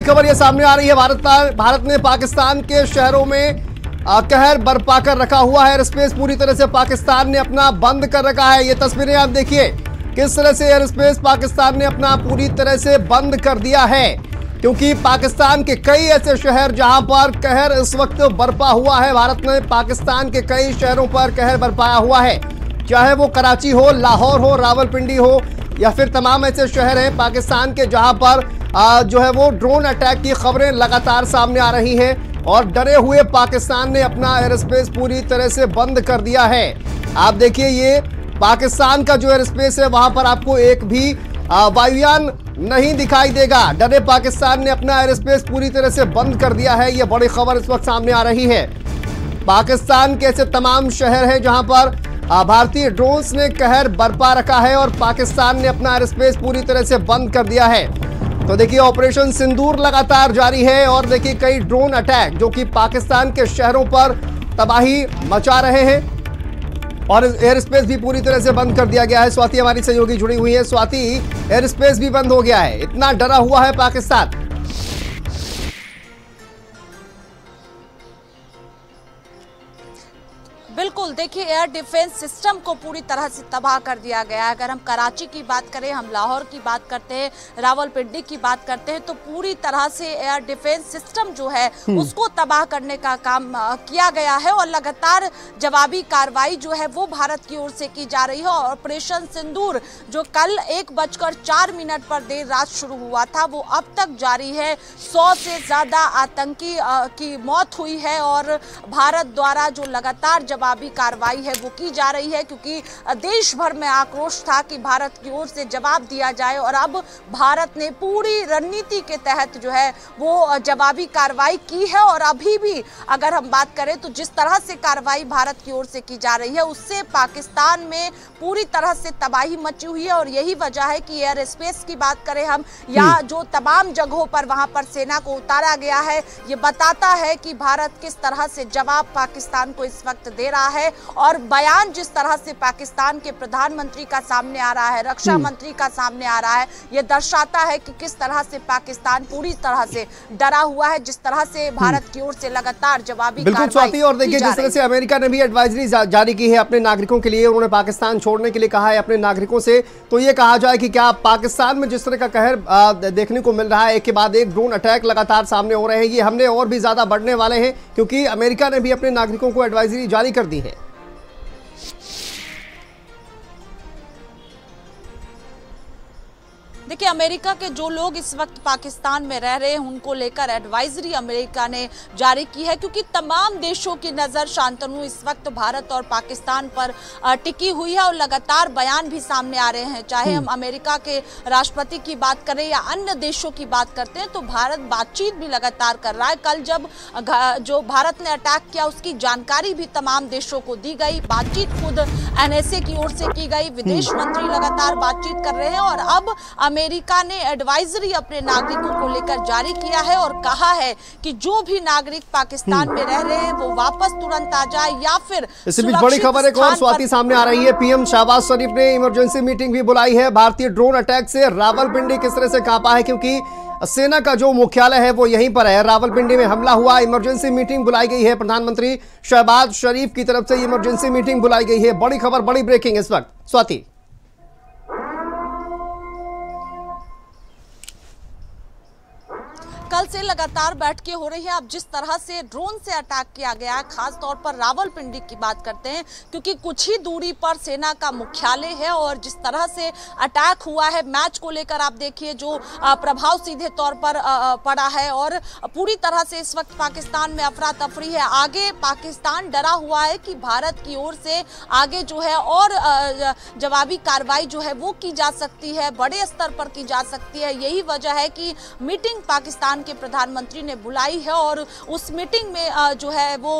खबर ये सामने आ रही है। भारत ने पाकिस्तान के शहरों में कहर बरपा कर रखा हुआ है। एयर स्पेस पूरी तरह से पाकिस्तान ने अपना बंद कर रखा है। ये तस्वीरें आप देखिए किस तरह से एयर स्पेस पाकिस्तान ने अपना पूरी तरह से बंद कर दिया है, क्योंकि पाकिस्तान के कई ऐसे शहर जहां पर कहर इस वक्त बरपा हुआ है। भारत ने पाकिस्तान के कई शहरों पर कहर बरपाया हुआ है, चाहे वो कराची हो, लाहौर हो, रावलपिंडी हो या फिर तमाम ऐसे शहर हैं पाकिस्तान के जहां पर जो है वो ड्रोन अटैक की खबरें लगातार सामने आ रही हैं और डरे हुए पाकिस्तान ने अपना एयर स्पेस पूरी तरह से बंद कर दिया है। आप देखिए ये पाकिस्तान का जो एयर स्पेस है वहां पर आपको एक भी वायुयान नहीं दिखाई देगा। डरे पाकिस्तान ने अपना एयर स्पेस पूरी तरह से बंद कर दिया है। यह बड़ी खबर इस वक्त सामने आ रही है। पाकिस्तान के ऐसे तमाम शहर हैं जहां पर भारतीय ड्रोन्स ने कहर बरपा रखा है और पाकिस्तान ने अपना एयर स्पेस पूरी तरह से बंद कर दिया है। तो देखिए ऑपरेशन सिंदूर लगातार जारी है और देखिए कई ड्रोन अटैक जो कि पाकिस्तान के शहरों पर तबाही मचा रहे हैं और एयर स्पेस भी पूरी तरह से बंद कर दिया गया है। स्वाति हमारी सहयोगी जुड़ी हुई है। स्वाति, एयर स्पेस भी बंद हो गया है, इतना डरा हुआ है पाकिस्तान। बिल्कुल, देखिए एयर डिफेंस सिस्टम को पूरी तरह से तबाह कर दिया गया है। अगर हम कराची की बात करें, हम लाहौर की बात करते हैं, रावलपिंडी की बात करते हैं, तो पूरी तरह से एयर डिफेंस सिस्टम जो है उसको तबाह करने का काम किया गया है और लगातार जवाबी कार्रवाई जो है वो भारत की ओर से की जा रही है। और ऑपरेशन सिंदूर जो कल 1:04 पर देर रात शुरू हुआ था वो अब तक जारी है। 100 से ज्यादा आतंकी की मौत हुई है और भारत द्वारा जो लगातार जवाबी कार्रवाई है वो की जा रही है, क्योंकि देश भर में आक्रोश था कि भारत की ओर से जवाब दिया जाए और अब भारत ने पूरी रणनीति के तहत जो है वो जवाबी कार्रवाई की है। और अभी भी अगर हम बात करें तो जिस तरह से कार्रवाई भारत की ओर से की जा रही है उससे पाकिस्तान में पूरी तरह से तबाही मची हुई है। और यही वजह है कि एयर स्पेस की बात करें हम या जो तमाम जगहों पर वहां पर सेना को उतारा गया है, ये बताता है कि भारत किस तरह से जवाब पाकिस्तान को इस वक्त दे रहा है। और बयान जिस तरह से पाकिस्तान के प्रधानमंत्री का सामने आ रहा है, रक्षा मंत्री का सामने आ रहा है, यह दर्शाता है कि किस तरह से पाकिस्तान पूरी तरह से डरा हुआ है, जिस तरह से भारत की ओर से लगातार जवाबी कार्रवाई। और देखिए जिस तरह से अमेरिका ने भी एडवाइजरी जारी की है अपने नागरिकों के लिए, उन्होंने पाकिस्तान छोड़ने के लिए कहा है अपने नागरिकों से। तो ये कहा जाए कि क्या पाकिस्तान में जिस तरह का कहर देखने को मिल रहा है, एक के बाद एक ड्रोन अटैक लगातार सामने हो रहे हैं, ये हमले और भी ज्यादा बढ़ने वाले हैं, क्योंकि अमेरिका ने भी अपने नागरिकों को एडवाइजरी जारी कर दी है। देखिए अमेरिका के जो लोग इस वक्त पाकिस्तान में रह रहे हैं उनको लेकर एडवाइजरी अमेरिका ने जारी की है, क्योंकि तमाम देशों की नज़र शांतनु इस वक्त भारत और पाकिस्तान पर टिकी हुई है और लगातार बयान भी सामने आ रहे हैं। चाहे हम अमेरिका के राष्ट्रपति की बात करें या अन्य देशों की बात करते हैं तो भारत बातचीत भी लगातार कर रहा है। कल जब जो भारत ने अटैक किया उसकी जानकारी भी तमाम देशों को दी गई, बातचीत खुद NSA की ओर से की गई, विदेश मंत्री लगातार बातचीत कर रहे हैं और अब अमेरिका ने एडवाइजरी अपने नागरिकों को लेकर जारी किया है और कहा है कि जो भी नागरिक पाकिस्तान में रह रहे हैं वो वापस तुरंत आ जाए या फिर। इसी बीच बड़ी खबर एक और स्वाति सामने आ रही है। PM शहबाज शरीफ ने इमरजेंसी मीटिंग भी बुलाई है। भारतीय ड्रोन अटैक से रावलपिंडी किस तरह से कांपा है, क्योंकि सेना का जो मुख्यालय है वो यहीं पर है। रावलपिंडी में हमला हुआ, इमरजेंसी मीटिंग बुलाई गई है। प्रधानमंत्री शहबाज शरीफ की तरफ से इमरजेंसी मीटिंग बुलाई गई है। बड़ी खबर, बड़ी ब्रेकिंग इस वक्त। स्वाति, कल से लगातार बैठकें हो रही हैं। अब जिस तरह से ड्रोन से अटैक किया गया है, खास तौर पर रावलपिंडी की बात करते हैं, क्योंकि कुछ ही दूरी पर सेना का मुख्यालय है और जिस तरह से अटैक हुआ है, मैच को लेकर आप देखिए जो प्रभाव सीधे तौर पर पड़ा है और पूरी तरह से इस वक्त पाकिस्तान में अफरा तफरी है। आगे पाकिस्तान डरा हुआ है कि भारत की ओर से आगे जो है और जवाबी कार्रवाई जो है वो की जा सकती है, बड़े स्तर पर की जा सकती है। यही वजह है कि मीटिंग पाकिस्तान के प्रधानमंत्री ने बुलाई है और उस मीटिंग में जो है वो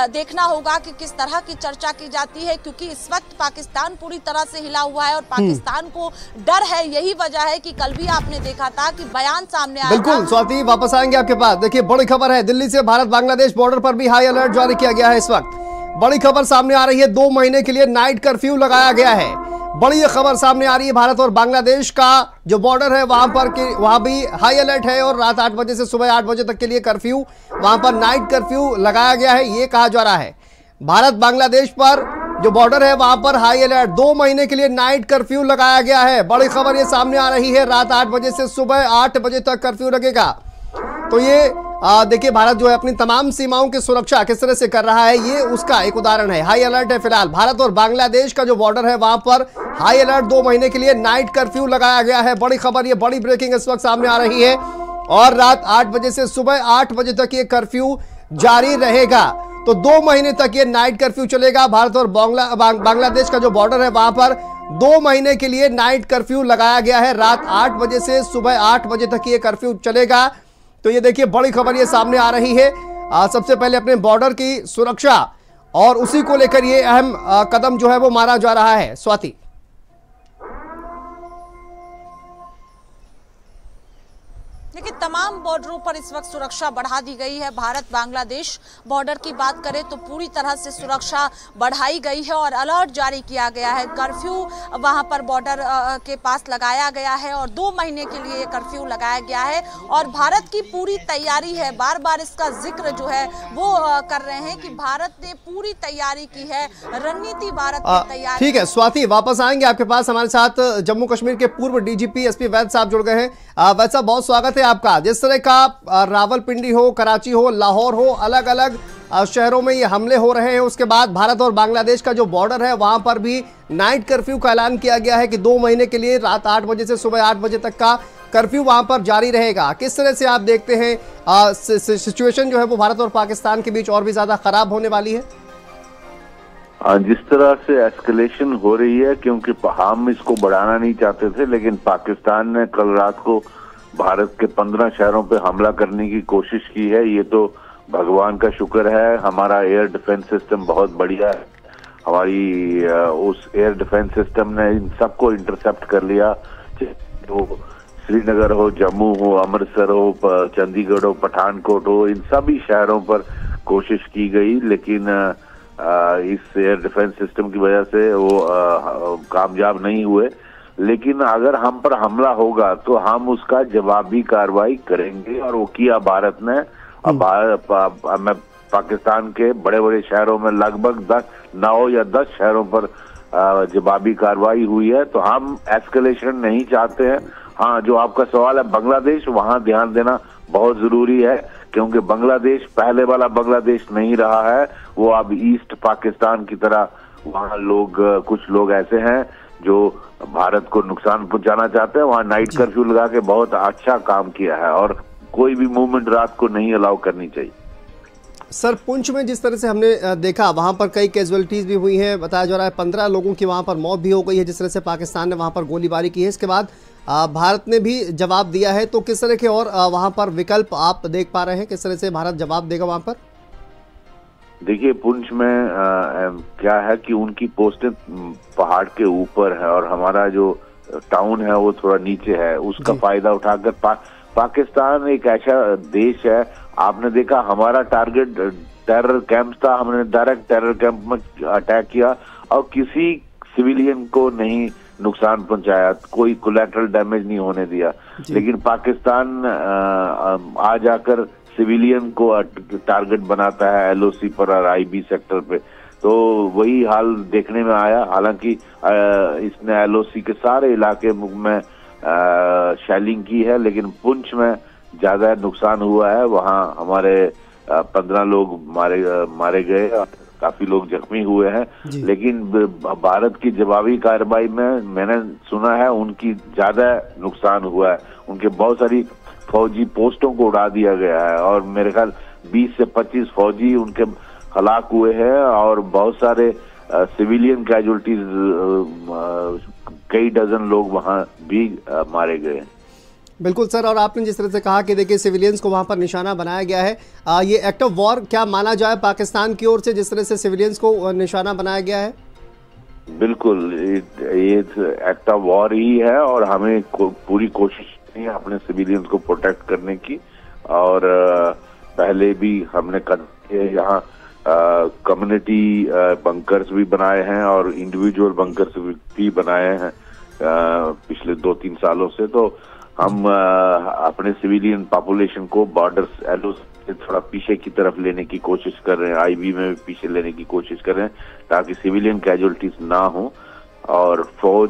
देखना होगा कि किस तरह की चर्चा की जाती है, क्योंकि इस वक्त पाकिस्तान पूरी तरह से हिला हुआ है और पाकिस्तान को डर है। यही वजह है कि कल भी आपने देखा था कि बयान सामने आया। बिल्कुल स्वाति, वापस आएंगे आपके पास। देखिए बड़ी खबर है, दिल्ली से भारत बांग्लादेश बॉर्डर पर भी हाई अलर्ट जारी किया गया है। इस वक्त बड़ी खबर सामने आ रही है, 2 महीने के लिए नाइट कर्फ्यू लगाया गया है। बड़ी ये खबर सामने आ रही है। भारत और बांग्लादेश का जो बॉर्डर है वहां भी हाई अलर्ट है और रात 8 बजे से सुबह 8 बजे तक के लिए कर्फ्यू, वहां पर नाइट कर्फ्यू लगाया गया है। ये कहा जा रहा है भारत बांग्लादेश पर जो बॉर्डर है वहां पर हाई अलर्ट, 2 महीने के लिए नाइट कर्फ्यू लगाया गया है। बड़ी खबर ये सामने आ रही है, रात 8 बजे से सुबह 8 बजे तक कर्फ्यू लगेगा। तो ये देखिए भारत जो है अपनी तमाम सीमाओं की सुरक्षा किस तरह से कर रहा है, ये उसका एक उदाहरण है। हाई अलर्ट है फिलहाल। भारत और बांग्लादेश का जो बॉर्डर है वहां पर हाई अलर्ट, 2 महीने के लिए नाइट कर्फ्यू लगाया गया है। बड़ी खबर, ये बड़ी ब्रेकिंग इस वक्त सामने आ रही है और रात 8 बजे से सुबह 8 बजे तक ये कर्फ्यू जारी रहेगा। तो 2 महीने तक ये नाइट कर्फ्यू चलेगा। भारत और बांग्लादेश का जो बॉर्डर है वहां पर 2 महीने के लिए नाइट कर्फ्यू लगाया गया है। रात 8 बजे से सुबह 8 बजे तक ये कर्फ्यू चलेगा। तो ये देखिए बड़ी खबर ये सामने आ रही है। सबसे पहले अपने बॉर्डर की सुरक्षा और उसी को लेकर ये अहम कदम जो है वो मारा जा रहा है। स्वाति, देखिए तमाम बॉर्डरों पर इस वक्त सुरक्षा बढ़ा दी गई है। भारत बांग्लादेश बॉर्डर की बात करें तो पूरी तरह से सुरक्षा बढ़ाई गई है और अलर्ट जारी किया गया है। कर्फ्यू वहां पर बॉर्डर के पास लगाया गया है और 2 महीने के लिए कर्फ्यू लगाया गया है और भारत की पूरी तैयारी है। बार बार इसका जिक्र जो है वो कर रहे हैं कि भारत ने पूरी तैयारी की है, रणनीति भारत की तैयारी। ठीक है स्वाति, वापस आएंगे आपके पास। हमारे साथ जम्मू कश्मीर के पूर्व डीजीपी एसपी वैद साहब जुड़ गए हैं। वैद साहब, बहुत स्वागत है आपका। जिस तरह का रावलपिंडी हो, कराची हो, लाहौर हो, अलग अलग शहरों में ये हमले हो रहे हैं, उसके बाद भारत और बांग्लादेश का जो बॉर्डर है वहां पर भी नाइट कर्फ्यू का ऐलान किया गया है कि 2 महीने के लिए रात 8 बजे से सुबह 8 बजे तक का कर्फ्यू वहां पर जारी रहेगा। किस तरह से आप देखते हैं सिचुएशन जो है वो भारत और पाकिस्तान के बीच और भी ज्यादा खराब होने वाली है? जिस तरह से एस्केलेशन हो रही है, क्योंकि हम इसको बढ़ाना नहीं चाहते थे, लेकिन पाकिस्तान ने कल रात को भारत के 15 शहरों पे हमला करने की कोशिश की है। ये तो भगवान का शुक्र है, हमारा एयर डिफेंस सिस्टम बहुत बढ़िया है। हमारी उस एयर डिफेंस सिस्टम ने इन सबको इंटरसेप्ट कर लिया। तो श्रीनगर हो, जम्मू हो, अमृतसर हो, चंडीगढ़ हो, पठानकोट हो, इन सभी शहरों पर कोशिश की गई, लेकिन इस एयर डिफेंस सिस्टम की वजह से वो कामयाब नहीं हुए। लेकिन अगर हम पर हमला होगा तो हम उसका जवाबी कार्रवाई करेंगे और वो किया भारत ने। अब पाकिस्तान के बड़े बड़े शहरों में लगभग 9 या 10 शहरों पर जवाबी कार्रवाई हुई है। तो हम एस्केलेशन नहीं चाहते हैं। हाँ, जो आपका सवाल है बांग्लादेश, वहां ध्यान देना बहुत जरूरी है, क्योंकि बांग्लादेश पहले वाला बांग्लादेश नहीं रहा है। वो अब ईस्ट पाकिस्तान की तरह, वहाँ कुछ लोग ऐसे हैं जो भारत को नुकसान पहुंचाना चाहते हैं। वहाँ नाइट कर्फ्यू लगा के बहुत अच्छा काम किया है और कोई भी मूवमेंट रात को नहीं अलाउ करनी चाहिए। सर, पुंछ में जिस तरह से हमने देखा वहां पर कई कैजुअलिटीज भी हुई हैं, बताया जा रहा है 15 लोगों की वहां पर मौत भी हो गई है। जिस तरह से पाकिस्तान ने वहां पर गोलीबारी की है, इसके बाद भारत ने भी जवाब दिया है। तो किस तरह के और वहां पर विकल्प आप देख पा रहे हैं, किस तरह से भारत जवाब देगा वहां पर? देखिए, पुंछ में क्या है कि उनकी पोस्टें पहाड़ के ऊपर है और हमारा जो टाउन है वो थोड़ा नीचे है। उसका फायदा उठाकर पाकिस्तान एक ऐसा देश है, आपने देखा हमारा टारगेट टेरर कैंप था, हमने डायरेक्ट टेरर कैंप में अटैक किया और किसी सिविलियन को नहीं नुकसान पहुंचाया, कोई कोलैटरल डैमेज नहीं होने दिया। लेकिन पाकिस्तान आ जाकर सिविलियन को टारगेट बनाता है एलओसी पर और आईबी सेक्टर पे। तो वही हाल देखने में आया। हालांकि इसने एलओसी के सारे इलाके में शेलिंग की है, लेकिन पुंछ में ज्यादा नुकसान हुआ है। वहाँ हमारे 15 लोग मारे गए और काफी लोग जख्मी हुए हैं। लेकिन भारत की जवाबी कार्रवाई में मैंने सुना है उनकी ज्यादा नुकसान हुआ है। उनके बहुत सारी फौजी पोस्टों को उड़ा दिया गया है और मेरे ख्याल 20 से 25 फौजी उनके हलाक हुए हैं और बहुत सारे सिविलियन कैजुअलिटीज, कई डजन लोग वहां भी मारे गए हैं। बिल्कुल सर, और आपने जिस तरह से कहा कि देखिए सिविलियंस को वहां पर निशाना बनाया गया है, ये एक्ट ऑफ वॉर क्या माना जाए पाकिस्तान की ओर से, जिस तरह से सिविलियंस को निशाना बनाया गया है? बिल्कुल, ये एक्ट ऑफ वॉर ही है और हमें पूरी कोशिश है अपने सिविलियंस को प्रोटेक्ट करने की। और पहले भी हमने यहाँ कम्युनिटी बंकर्स भी बनाए हैं और इंडिविजुअल बंकर्स भी बनाए हैं पिछले 2-3 सालों से। तो हम अपने सिविलियन पॉपुलेशन को बॉर्डर्स एलो से थोड़ा पीछे की तरफ लेने की कोशिश कर रहे हैं, आईबी में भी पीछे लेने की कोशिश कर रहे हैं ताकि सिविलियन कैजुअलिटीज ना हो और फौज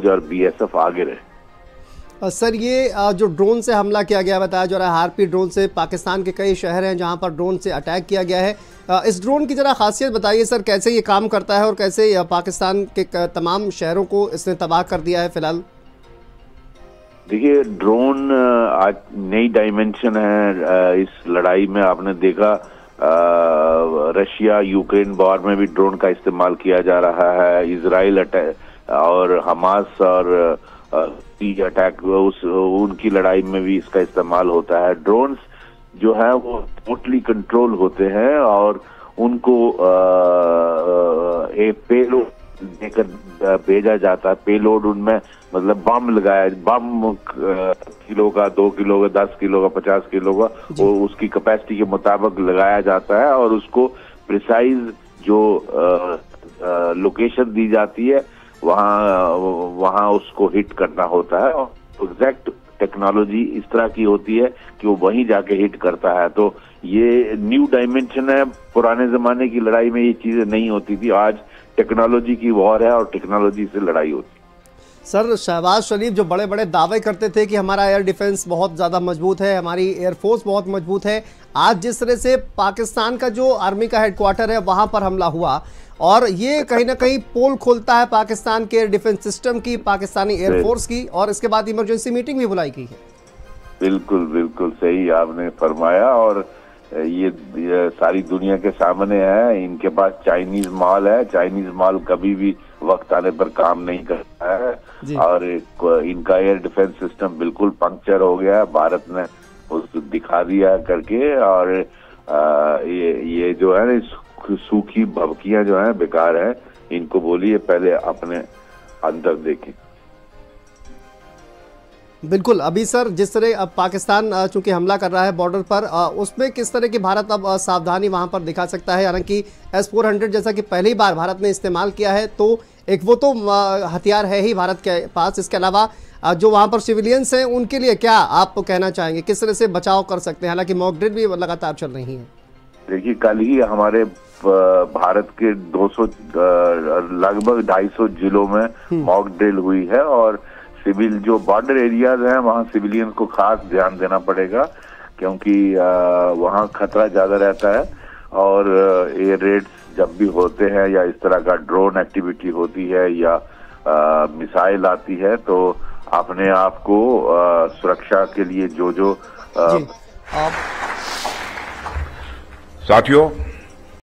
और बीएसएफ आगे रहे। सर, ये जो ड्रोन से हमला किया गया बताया जा रहा है, हार्पी ड्रोन से पाकिस्तान के कई शहर हैं जहां पर ड्रोन से अटैक किया गया है। इस ड्रोन की जरा खासियत बताइए सर, कैसे ये काम करता है और कैसे पाकिस्तान के तमाम शहरों को इसने तबाह कर दिया है फिलहाल? देखिए, ड्रोन आज नई डायमेंशन है इस लड़ाई में। आपने देखा रशिया यूक्रेन वॉर में भी ड्रोन का इस्तेमाल किया जा रहा है, इजराइल अटैक और हमास और अटैक उनकी लड़ाई में भी इसका इस्तेमाल होता है। ड्रोन्स जो है वो टोटली कंट्रोल होते हैं और उनको एक पेलोड देकर भेजा जाता है। पेलोड उनमें मतलब बम किलो का, 2 किलो का, 10 किलो का, 50 किलो का, वो उसकी कैपेसिटी के मुताबिक लगाया जाता है और उसको प्रिसाइज जो लोकेशन दी जाती है वहाँ उसको हिट करना होता है और एग्जैक्ट टेक्नोलॉजी इस तरह की होती है कि वो वहीं जाके हिट करता है। तो ये न्यू डायमेंशन है, पुराने जमाने की लड़ाई में ये चीजें नहीं होती थी। आज टेक्नोलॉजी की वॉर है और टेक्नोलॉजी से लड़ाई होती है। सर, शहबाज शरीफ जो बड़े बड़े दावे करते थे कि हमारा एयर डिफेंस बहुत ज़्यादा मजबूत है, हमारी एयरफोर्स बहुत मजबूत है, आज जिस तरह से पाकिस्तान का जो आर्मी का हेडक्वार्टर है वहाँ पर हमला हुआ और ये कहीं ना कहीं पोल खोलता है पाकिस्तान के एयर डिफेंस सिस्टम की, पाकिस्तानी एयरफोर्स की, और इसके बाद इमरजेंसी मीटिंग भी बुलाई गई है। बिल्कुल बिल्कुल सही आपने फरमाया और ये सारी दुनिया के सामने है। इनके पास चाइनीज माल है, चाइनीज माल कभी भी वक्त आने पर काम नहीं करता है और इनका एयर डिफेंस सिस्टम बिल्कुल पंक्चर हो गया है। भारत ने उसको दिखा दिया करके और ये जो है ना सूखी भभकियां जो है बेकार है, इनको बोलिए पहले अपने अंदर देखें। बिल्कुल। अभी सर, जिस तरह अब पाकिस्तान चूंकि हमला कर रहा है बॉर्डर पर, उसमें किस तरह की भारत अब सावधानी वहां पर दिखा सकता है? हालांकि S-400 जैसा कि पहली बार भारत ने इस्तेमाल किया है तो एक वो तो हथियार है ही भारत के पास, इसके अलावा जो वहां पर सिविलियंस हैं उनके लिए क्या आप कहना चाहेंगे, किस तरह से बचाव कर सकते हैं? हालांकि मॉक ड्रिल भी लगातार चल रही है। देखिए, कल ही हमारे भारत के 200 लगभग 250 जिलों में मॉक ड्रिल हुई है और सिविल जो बॉर्डर एरियाज हैं वहाँ सिविलियन को खास ध्यान देना पड़ेगा क्योंकि वहाँ खतरा ज्यादा रहता है और एयर रेड्स जब भी होते हैं या इस तरह का ड्रोन एक्टिविटी होती है या मिसाइल आती है तो अपने आप को सुरक्षा के लिए जो साथियों,